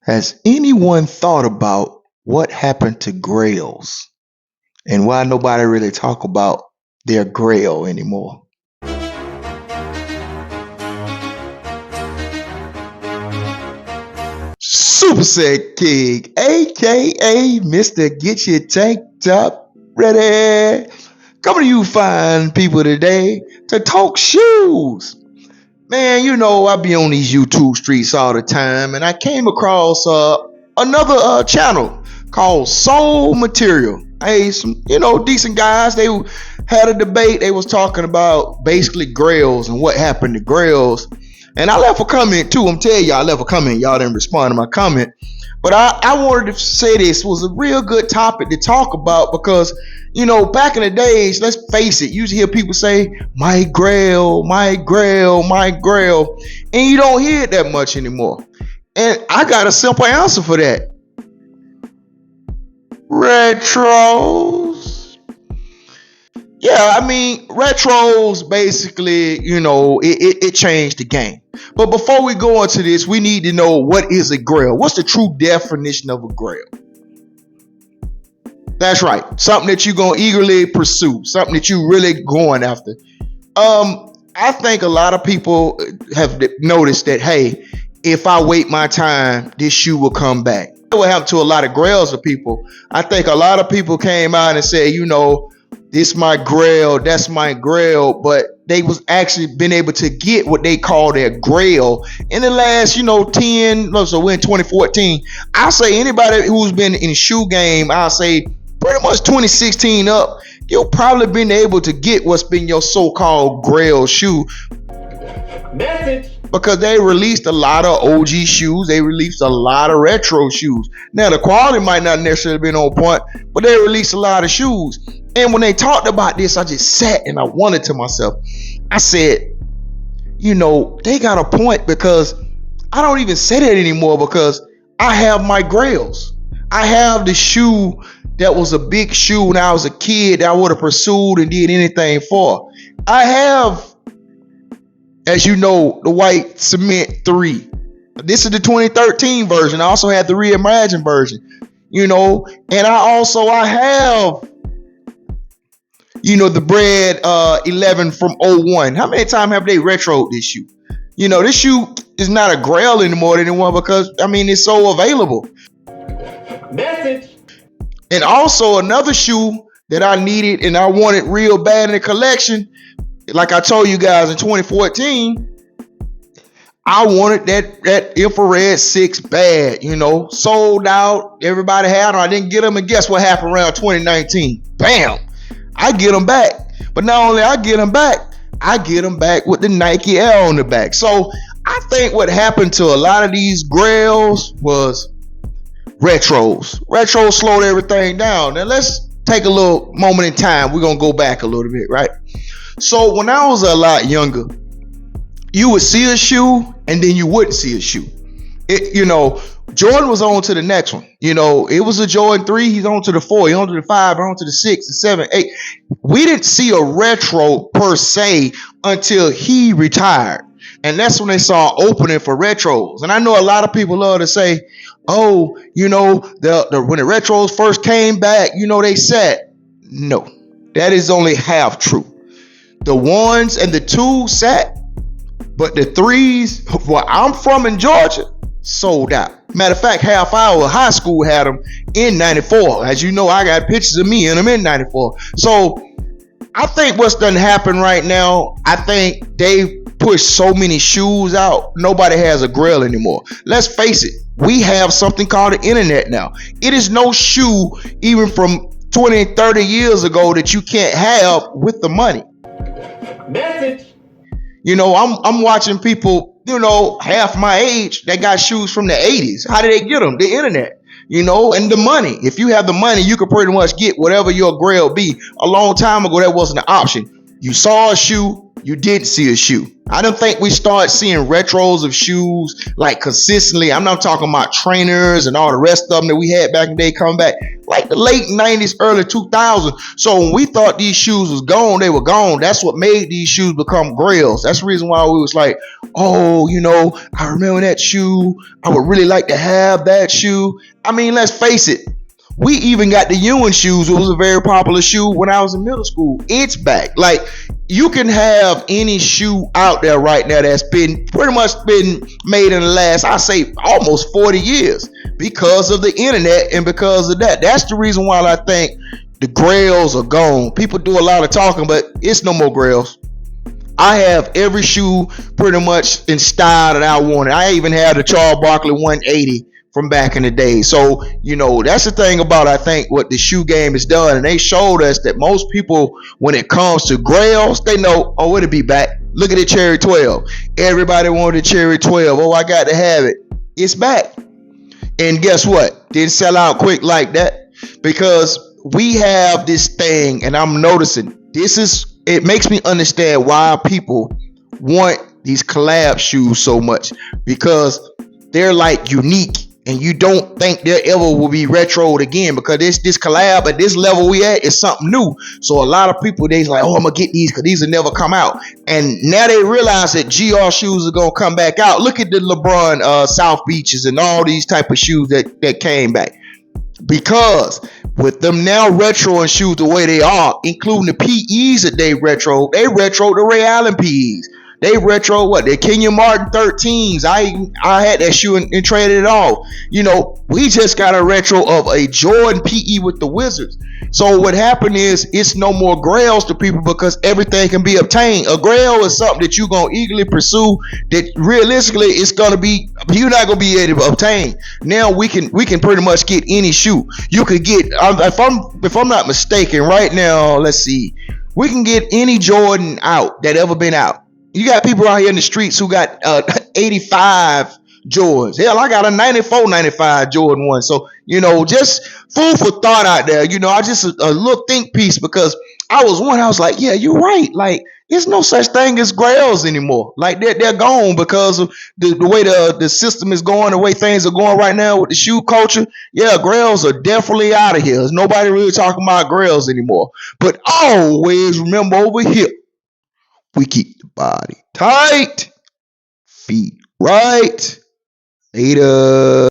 Has anyone thought about what happened to Grails and why nobody really talk about their Grail anymore? Super Set King, aka Mr. Get Your Tank Top Ready. Coming to you fine people today to talk shoes. Man, I be on these YouTube streets all the time, and I came across another channel called Soul Material. Hey, some decent guys. They had a debate. They was talking about basically Grails and what happened to Grails. And I left a comment too. I'm telling y'all, I left a comment. Y'all didn't respond to my comment. But I wanted to say this was a real good topic to talk about because, back in the days, let's face it, you used to hear people say, my Grail, my Grail, my Grail. And you don't hear it that much anymore. And I got a simple answer for that. Retros. Yeah, retros basically, it changed the game. But before we go into this, we need to know what is a grail. What's the true definition of a grail? That's right. Something that you're going to eagerly pursue. Something that you're really going after. I think a lot of people have noticed that, hey, if I wait my time, this shoe will come back. What happened to a lot of grails of people? I think a lot of people came out and said, this my grail, that's my grail, but they was actually been able to get what they call their grail in the last, 10, so we're in 2014. I'll say anybody who's been in the shoe game, I'll say pretty much 2016 up, you've probably been able to get what's been your so-called grail shoe. Message. Because they released a lot of OG shoes. They released a lot of retro shoes. Now, the quality might not necessarily been on point, but they released a lot of shoes. And when they talked about this, I just sat and I wondered to myself, I said, they got a point because I don't even say that anymore because I have my grails. I have the shoe that was a big shoe when I was a kid that I would have pursued and did anything for. I have, as you know, the white cement 3. This is the 2013 version. I also had the reimagined version, and I have, the bread 11 from 01. How many times have they retroed this shoe? This shoe is not a grail anymore than one because, it's so available. Message. And also another shoe that I needed and I wanted real bad in the collection, like I told you guys in 2014, I wanted that infrared 6 bad, sold out. Everybody had them. I didn't get them. And guess what happened around 2019? Bam. I get them back. But not only I get them back, I get them back with the Nike Air on the back. So I think what happened to a lot of these grails was retros. Retros slowed everything down. Now let's take a little moment in time. We're going to go back a little bit, right? So when I was a lot younger, you would see a shoe and then you wouldn't see a shoe. Jordan was on to the next one. It was a Jordan 3. He's on to the 4. He's on to the 5. On to the 6, the 7, 8. We didn't see a retro per se until he retired. And that's when they saw an opening for retros. And I know a lot of people love to say, oh, when the retros first came back, they said, no, that is only half true. The 1s and the 2s sat, but the 3s, where I'm from in Georgia, sold out. Matter of fact, half our high school had them in 94. As you know, I got pictures of me in them in 94. So I think what's done happen right now, I think they push so many shoes out, nobody has a grail anymore. Let's face it, we have something called the internet now. It is no shoe even from 20 and 30 years ago that you can't have with the money. Message. I'm watching people, half my age that got shoes from the 80s. How did they get them? The internet, and the money. If you have the money, you can pretty much get whatever your grail be. A long time ago, that wasn't an option. You saw a shoe, you did see a shoe. I don't think we start seeing retros of shoes like consistently. I'm not talking about trainers and all the rest of them that we had back in the day coming back like the late 90s, early 2000s. So when we thought these shoes was gone, they were gone. That's what made these shoes become Grails. That's the reason why we was like, oh, I remember that shoe. I would really like to have that shoe. I mean, let's face it. We even got the Ewan shoes. It was a very popular shoe when I was in middle school. It's back. Like, you can have any shoe out there right now that's been pretty much been made in the last, I say, almost 40 years because of the internet and because of that. That's the reason why I think the Grails are gone. People do a lot of talking, but it's no more Grails. I have every shoe pretty much in style that I wanted. I even have the Charles Barkley 180 from back in the day. So, that's the thing about, I think, what the shoe game has done. And they showed us that most people, when it comes to Grails, they know, oh, it'll be back. Look at the Cherry 12. Everybody wanted the Cherry 12. Oh, I got to have it. It's back. And guess what? Didn't sell out quick like that because we have this thing, and I'm noticing it makes me understand why people want these collab shoes so much, because they're like unique. And you don't think there ever will be retroed again, because this collab at this level we at is something new. So a lot of people, they's like, oh, I'm gonna get these because these will never come out. And now they realize that GR shoes are gonna come back out. Look at the LeBron South Beaches and all these type of shoes that came back. Because with them now retroing shoes the way they are, including the PEs that they retro the Ray Allen PEs. They retro what? The Kenyon Martin 13s. I had that shoe and traded it off. We just got a retro of a Jordan PE with the Wizards. So what happened is it's no more Grails to people because everything can be obtained. A Grail is something that you're going to eagerly pursue that realistically it's going to be, you're not going to be able to obtain. Now we can pretty much get any shoe. You could get, if I'm not mistaken, right now, let's see, we can get any Jordan out that ever been out. You got people out here in the streets who got 85 Jordans. Hell, I got a 94, 95 Jordan 1. So, just food for thought out there. I just a little think piece, because I was like, yeah, you're right. Like, there's no such thing as Grails anymore. Like, they're gone because of the way the system is going, the way things are going right now with the shoe culture. Yeah, Grails are definitely out of here. There's nobody really talking about Grails anymore. But always remember, over here, we keep the body tight, feet right. Later.